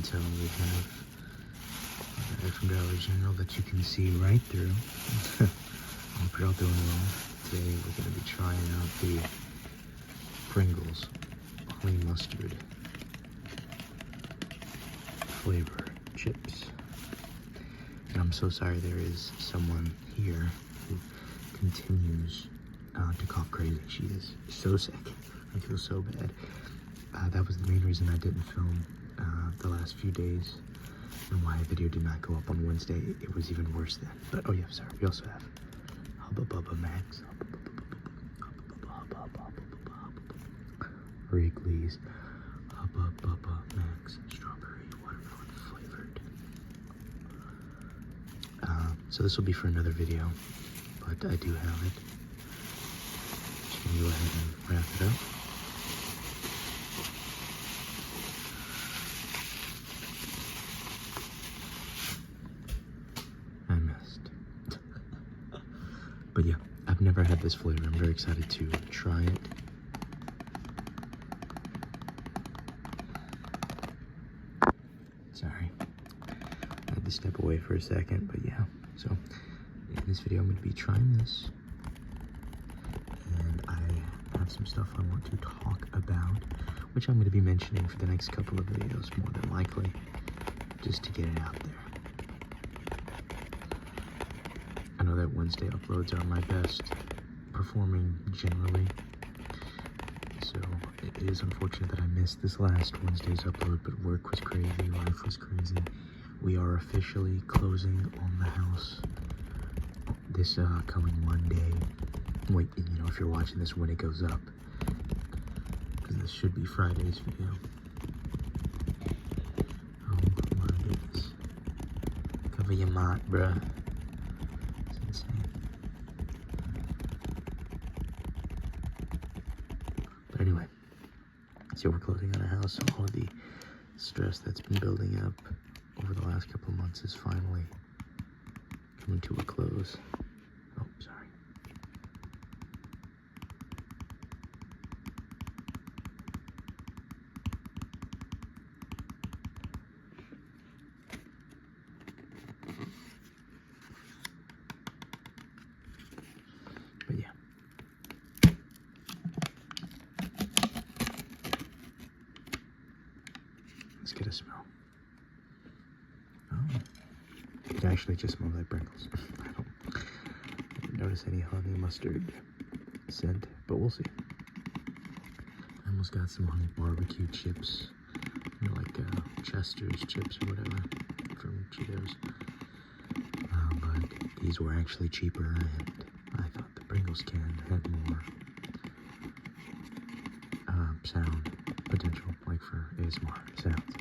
So we have from Dollar General that you can see right through. Hope you're all doing well. Today we're going to be trying out the Pringles honey mustard flavor chips. And I'm so sorry there is someone here who continues to cough crazy. She is so sick. I feel so bad. That was the main reason I didn't film the last few days, and why a video did not go up on Wednesday. It was even worse then. But oh yeah, sorry. We also have Hubba Bubba Max, Wrigley's Hubba Bubba Max strawberry watermelon flavored. So this will be for another video, but I do have it. Just gonna go ahead and wrap it up. I missed. But yeah, I've never had this flavor. I'm very excited to try it. Sorry. I had to step away for a second, but yeah. So, in this video, I'm going to be trying this. And I have some stuff I want to talk about, which I'm going to be mentioning for the next couple of videos, more than likely, just to get it out there. I know that Wednesday uploads are my best performing generally, so it is unfortunate that I missed this last Wednesday's upload, but work was crazy, life was crazy. We are officially closing on the house this coming Monday. Wait, you know, if you're watching this when it goes up, because this should be Friday's video. Oh my goodness. Cover your mouth, bruh. But anyway, so we're closing on a house, so all of the stress that's been building up over the last couple of months is finally coming to a close. Oh, sorry. But yeah. Let's get a smell. Oh, it actually just smells like Pringles. I didn't notice any honey mustard scent, but we'll see. I almost got some honey barbecue chips, you know, like Chester's chips or whatever from Cheetos. But these were actually cheaper, and I thought the Pringles can had more sound potential, like for ASMR sounds.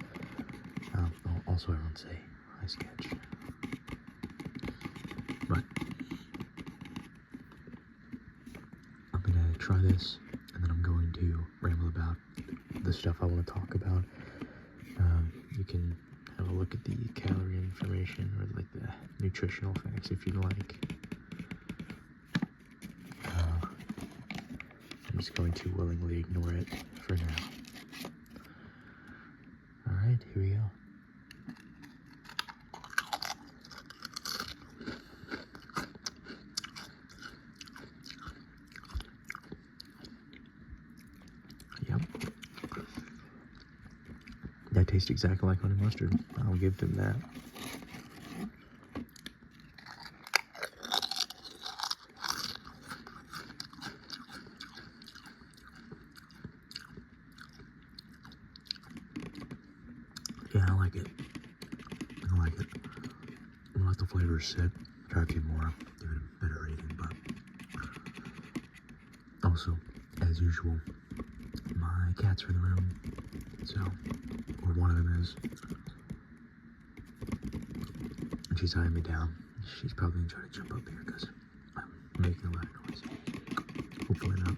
Also, I won't say I sketch, but I'm gonna try this, and then I'm going to ramble about the stuff I want to talk about. You can have a look at the calorie information or like the nutritional facts if you'd like. I'm just going to willingly ignore it for now. Alright, here we go. Yep. That tastes exactly like honey mustard. I'll give them that. Yeah, I like it. I like it. I'm gonna let the flavors sit. Try to get more. Give it a better rating, but also, as usual, my cat's are in the room, so, or one of them is, and she's eyeing me down. She's probably gonna try to jump up here because I'm making a lot of noise. Hopefully not.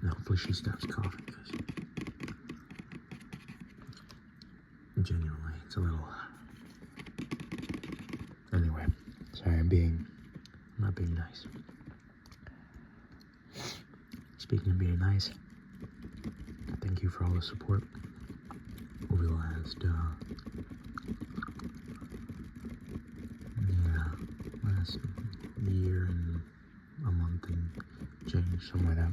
And hopefully she stops coughing because genuinely it's a little. Anyway, sorry, I'm not being nice. Speaking of being nice, thank you for all the support over the last, last year and a month and change, something like that.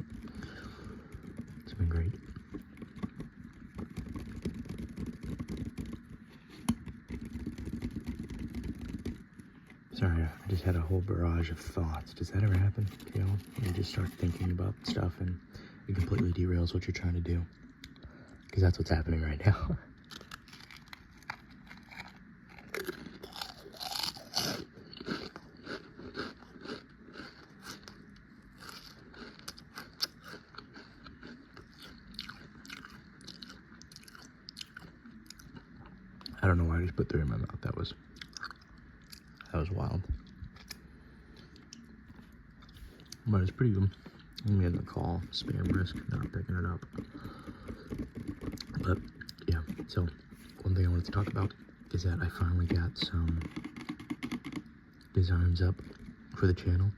It's been great. Sorry, I just had a whole barrage of thoughts. Does that ever happen? You know, you just start thinking about stuff and it completely derails what you're trying to do. Because that's what's happening right now. I don't know why I just put 3 in my mouth. That was wild. But it's pretty good. I'm getting a call. Spam risk, not picking it up. But yeah, so one thing I wanted to talk about is that I finally got some designs up for the channel.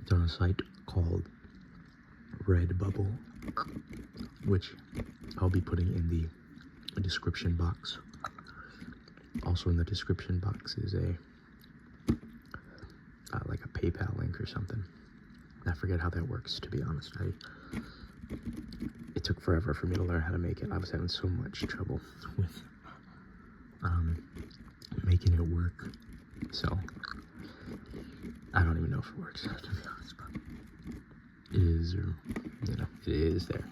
It's on a site called Redbubble, which I'll be putting in the description box. Also in the description box is a like a PayPal link or something. I forget how that works, to be honest. It took forever for me to learn how to make it. I was having so much trouble with making it work. So I don't even know if it works, to be honest, but it is, or you know, it is there.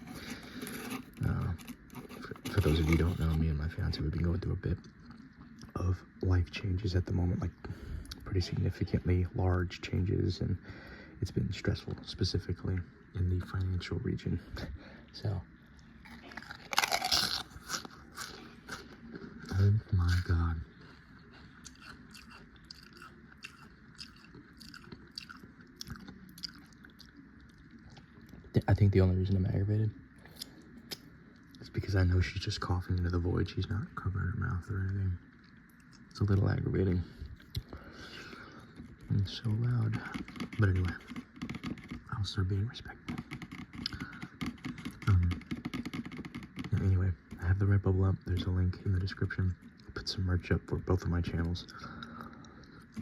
For those of you who don't know, me and my fiance, we've been going through a bit of life changes at the moment, like pretty significantly large changes, and it's been stressful, specifically in the financial region. So, oh my God. I think the only reason I'm aggravated is because I know she's just coughing into the void. She's not covering her mouth or anything. It's a little aggravating. It's so loud. But anyway, I'll start being respectful. Anyway, I have the Redbubble up. There's a link in the description. I put some merch up for both of my channels,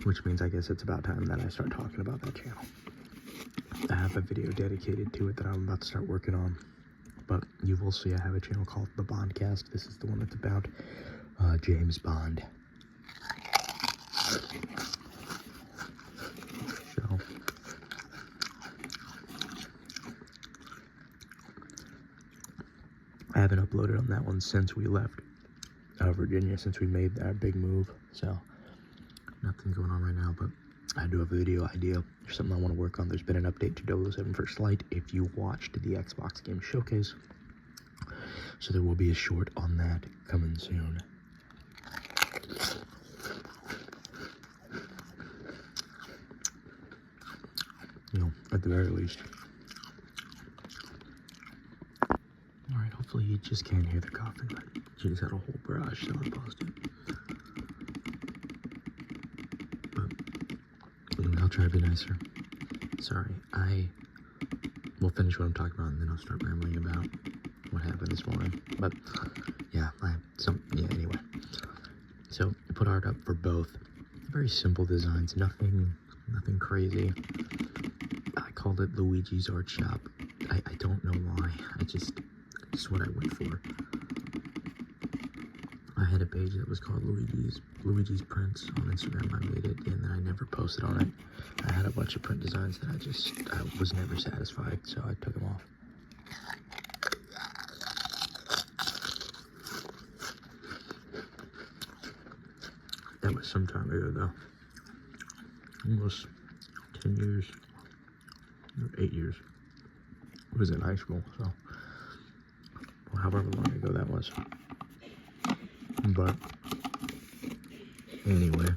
which means I guess it's about time that I start talking about that channel. I have a video dedicated to it that I'm about to start working on, but you will see I have a channel called The Bondcast. This is the one that's about James Bond. So, I haven't uploaded on that one since we left Virginia, since we made that big move. So, nothing going on right now, but I do have a video idea. There's something I want to work on. There's been an update to 007 First Light if you watched the Xbox Game Showcase. So there will be a short on that coming soon. You know, at the very least. Alright, hopefully you just can't hear the coughing, but she just had a whole barrage, so I paused it. But anyway, I'll try to be nicer. Sorry, I will finish what I'm talking about and then I'll start rambling about what happened this morning. But yeah, anyway. So I put art up for both. Very simple designs, nothing crazy. I called it Luigi's Art Shop. I don't know why. It's what I went for. I had a page that was called Luigi's Prints on Instagram. I made it and then I never posted on it. I had a bunch of print designs that I was never satisfied, so I took them off. That was some time ago though. Almost 10 years, or 8 years. I was in high school, so however long ago that was. But anyway,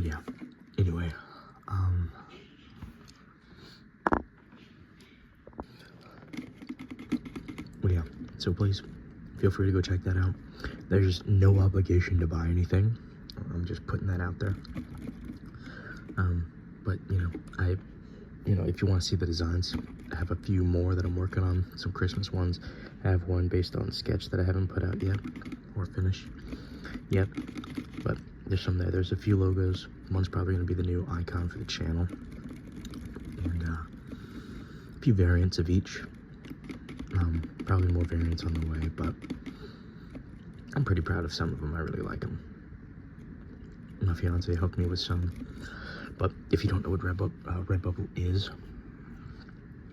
yeah, anyway, so please, if feel free to go check that out. There's no obligation to buy anything. I'm just putting that out there. But if you want to see the designs, I have a few more that I'm working on, some Christmas ones. I have one based on sketch that I haven't put out yet, or finished yet, but there's some there. There's a few logos. One's probably going to be the new icon for the channel, and a few variants of each. Probably more variants on the way, but I'm pretty proud of some of them. I really like them. My fiance helped me with some. But if you don't know what Redbubble is,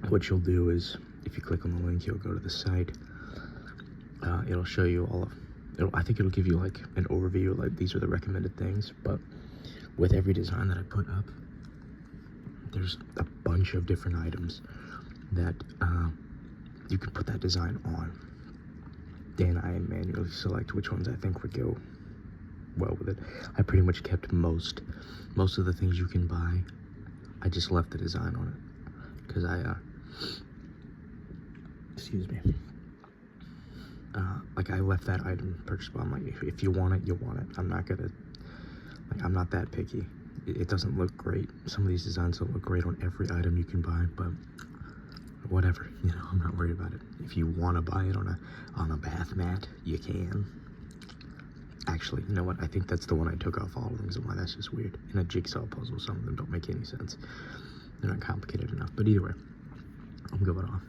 what you'll do is, if you click on the link, you'll go to the site. It'll show you all of, I think it'll give you like an overview, like these are the recommended things. But with every design that I put up, there's a bunch of different items that you can put that design on. Dan and I manually select which ones I think would go well with it. I pretty much kept most of the things you can buy. I just left the design on it because excuse me, like I left that item purchasable. I'm like, if you want it, you want it. I'm not gonna, like, I'm not that picky. It doesn't look great. Some of these designs don't look great on every item you can buy, but whatever, I'm not worried about it. If you want to buy it on a bath mat, you can. Actually, you know what? I think that's the one I took off all of them, because why that's just weird. In a jigsaw puzzle, some of them don't make any sense. They're not complicated enough. But either way, I'm going off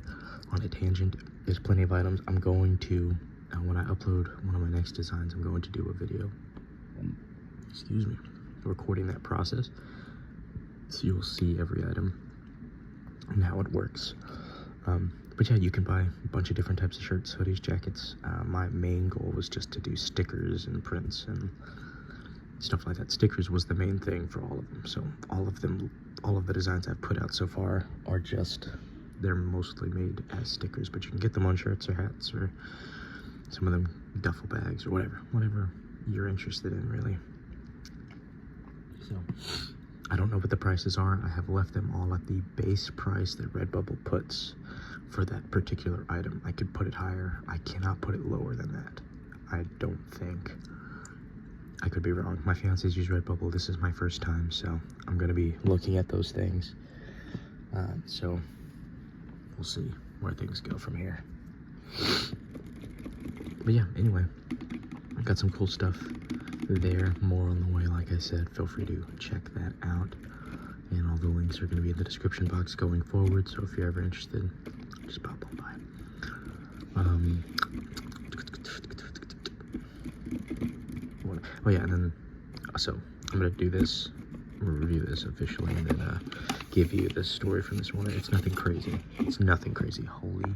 on a tangent. There's plenty of items. I'm going to, when I upload one of my next designs, I'm going to do a video. Excuse me. Recording that process. So you'll see every item and how it works. But yeah, you can buy a bunch of different types of shirts, hoodies, jackets. My main goal was just to do stickers and prints and stuff like that. Stickers was the main thing for all of them. So all of the designs I've put out so far are just, they're mostly made as stickers, but you can get them on shirts or hats or some of them duffel bags or whatever you're interested in, really. So I don't know what the prices are. I have left them all at the base price that Redbubble puts for that particular item. I could put it higher. I cannot put it lower than that. I don't think. I could be wrong. My fiance's used Redbubble. This is my first time, so I'm going to be looking at those things. So we'll see where things go from here. But yeah, anyway, I've got some cool stuff there. More on the way, like I said. Feel free to check that out. And all the links are going to be in the description box going forward, so if you're ever interested, just pop on by. Oh yeah, and then, so, I'm going to do this, review this officially, and then give you the story from this morning. It's nothing crazy. It's nothing crazy. Holy.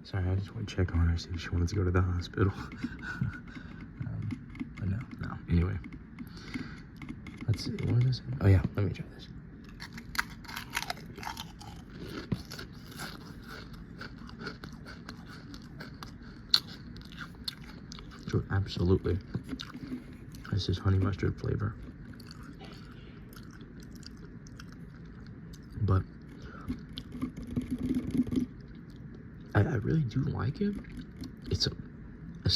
Sorry, I just want to check on her, see if she wanted to go to the hospital. But no. Anyway. Let's see, what is this? Oh yeah, let me try this. So absolutely, this is honey mustard flavor. But I really do like it. It's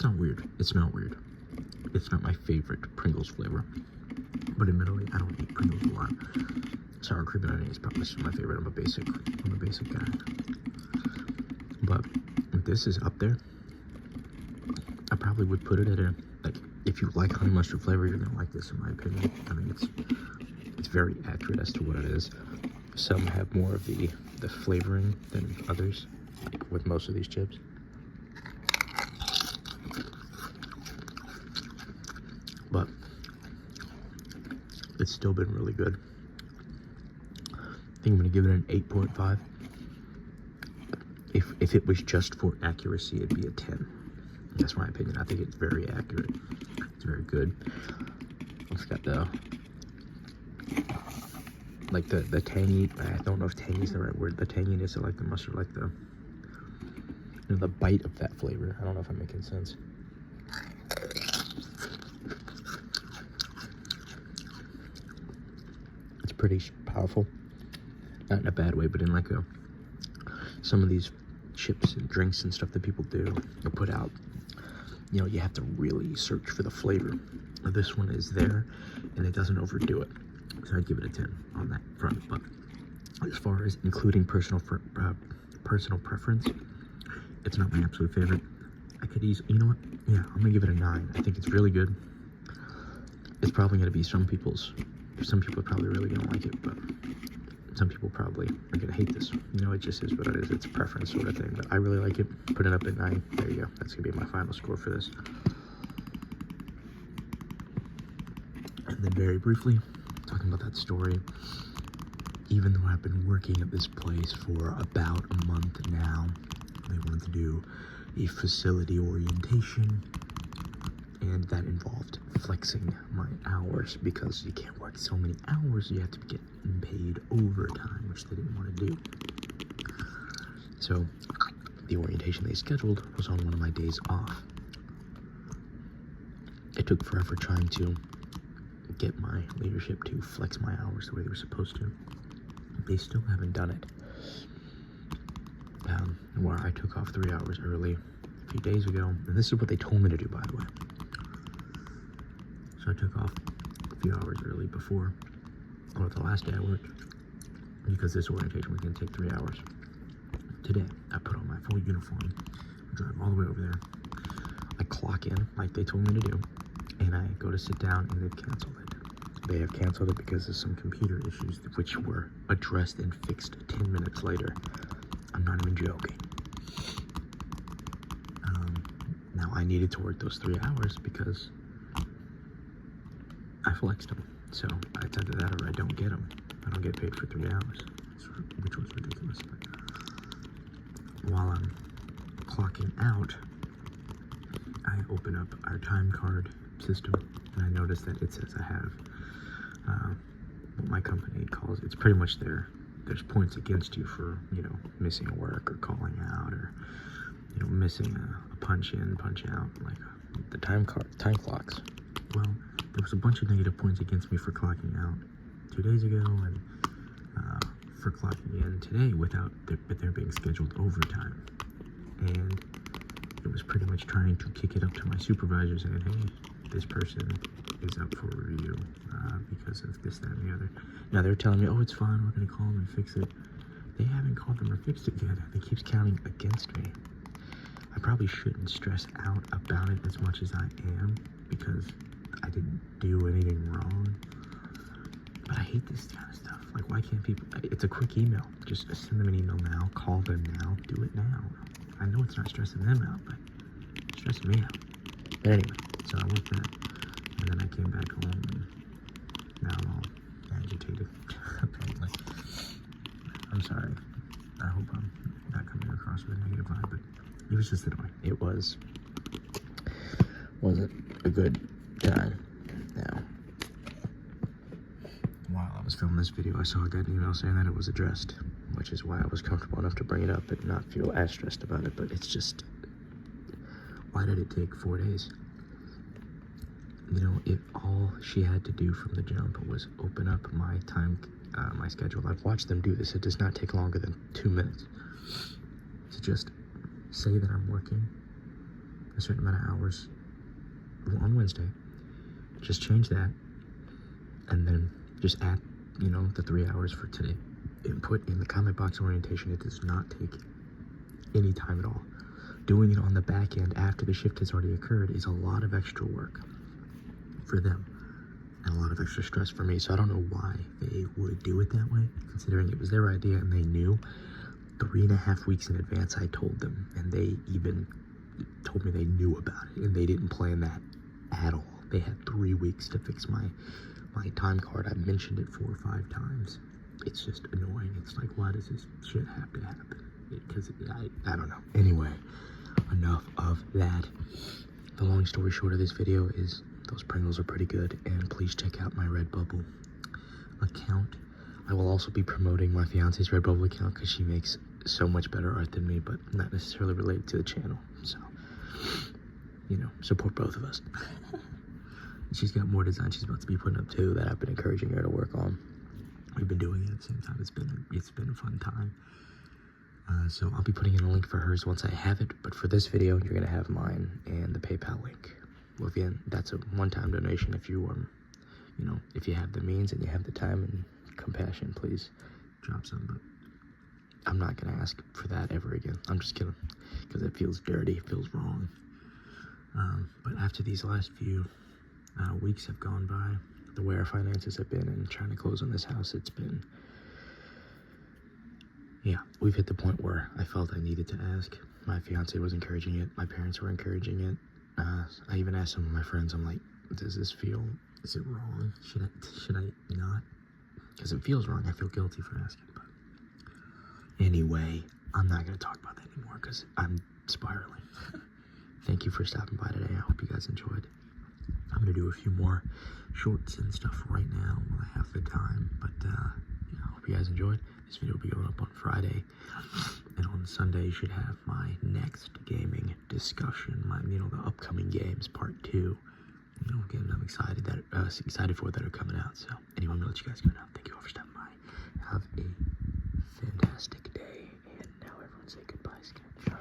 not weird. It's not weird. It's not my favorite Pringles flavor. But admittedly, I don't eat Pringles a lot. Sour cream and onion is probably my favorite. I'm a basic guy. But if this is up there, I probably would put it at a, like, if you like honey mustard flavor, you're gonna like this, in my opinion. I mean, it's very accurate as to what it is. Some have more of the flavoring than others, like with most of these chips. But it's still been really good. I think I'm gonna give it an 8.5. If it was just for accuracy, it'd be a 10. That's my opinion. I think it's very accurate. It's very good. It's got the like the tangy. I don't know if tangy is the right word. The tanginess of like the mustard, like the the bite of that flavor. I don't know if I'm making sense. It's pretty powerful. Not in a bad way, but in like some of these chips and drinks and stuff that people do, they'll put out you know, you have to really search for the flavor. This one is there, and it doesn't overdo it. So I'd give it a 10 on that front. But as far as including personal preference, it's not my absolute favorite. I could easily, you know what? Yeah, I'm gonna give it a 9. I think it's really good. It's probably gonna be some people are probably really gonna like it, but some people probably are gonna hate this. You know, it just is what it is. It's a preference sort of thing, but I really like it. Put it up at 9. There you go. That's gonna be my final score for this. And then very briefly, talking about that story, even though I've been working at this place for about a month now, they wanted to do a facility orientation, and that involved flexing my hours because you can't work so many hours, you have to get paid overtime, which they didn't want to do. So the orientation they scheduled was on one of my days off. It took forever trying to get my leadership to flex my hours the way they were supposed to. They still haven't done it. Where I took off 3 hours early a few days ago, and this is what they told me to do, by the way. So I took off a few hours early before, or the last day I worked, because this orientation was going to take 3 hours. Today, I put on my full uniform, I drive all the way over there, I clock in like they told me to do, and I go to sit down, and they've canceled it. They have canceled it because of some computer issues, which were addressed and fixed 10 minutes later. I'm not even joking. Now, I needed to work those 3 hours because I flexed them. So it's either that or I don't get them. I don't get paid for 3 hours, which was ridiculous. But while I'm clocking out, I open up our time card system, and I notice that it says I have what my company calls, it's pretty much there's points against you for, you know, missing work or calling out, or, you know, missing a punch in, punch out, like the time clocks. Well, there was a bunch of negative points against me for clocking out 2 days ago, and for clocking in today without there being scheduled overtime. And it was pretty much trying to kick it up to my supervisor, saying, hey, this person is up for review because of this, that, and the other. Now they're telling me, oh, it's fine, we're going to call them and fix it. They haven't called them or fixed it yet. It keeps counting against me. I probably shouldn't stress out about it as much as I am, because I didn't do anything wrong. But I hate this kind of stuff. Like, why can't people, it's a quick email. Just send them an email now, call them now, do it now. I know it's not stressing them out, but it's stressing me out. But anyway, so I worked that, and then I came back home, and now I'm all agitated, apparently. I'm sorry. I hope I'm not coming across with a negative vibe, but it was just annoying. It wasn't a good time. Now, while I was filming this video, I got an email saying that it was addressed, which is why I was comfortable enough to bring it up and not feel as stressed about it. But it's just, why did it take 4 days? You know, if all she had to do from the jump was open up my my schedule. I've watched them do this. It does not take longer than 2 minutes to just say that I'm working a certain amount of hours on Wednesday. Just change that, and then just add, you know, the 3 hours for today. Input in the comment box orientation. It does not take any time at all. Doing it on the back end after the shift has already occurred is a lot of extra work for them and a lot of extra stress for me. So I don't know why they would do it that way, considering it was their idea and they knew. 3.5 weeks in advance I told them, and they even told me they knew about it, and they didn't plan that at all. They had 3 weeks to fix my time card. I mentioned it 4 or 5 times. It's just annoying. It's like, why does this shit have to happen? Because I don't know. Anyway, enough of that. The long story short of this video is those Pringles are pretty good, and please check out my Redbubble account. I will also be promoting my fiance's Redbubble account because she makes so much better art than me, but not necessarily related to the channel. So, you know, support both of us. She's got more designs she's about to be putting up too that I've been encouraging her to work on. We've been doing it at the same time. It's been a fun time. So I'll be putting in a link for hers once I have it, but for this video, you're gonna have mine and the PayPal link. Well, again, that's a one-time donation. If you you know, if you have the means and you have the time and compassion, please drop some. But I'm not gonna ask for that ever again. I'm just kidding, because it feels dirty, it feels wrong. But after these last few weeks have gone by, the way our finances have been and trying to close on this house, it's been, yeah, we've hit the point where I felt I needed to ask. My fiance was encouraging it. My parents were encouraging it. I even asked some of my friends, I'm like, does this feel, is it wrong? Should I not? Because it feels wrong. I feel guilty for asking. But anyway, I'm not going to talk about that anymore because I'm spiraling. Thank you for stopping by today. I hope you guys enjoyed. I'm going to do a few more shorts and stuff right now when I have the time. But yeah, I hope you guys enjoyed. This video will be going up on Friday. And on Sunday, you should have my next gaming discussion. The upcoming games, part 2. Games I'm excited for that are coming out. So anyway, I'm going to let you guys go now. Thank you all for stopping by. Have a fantastic day. And now everyone say goodbye, Scott.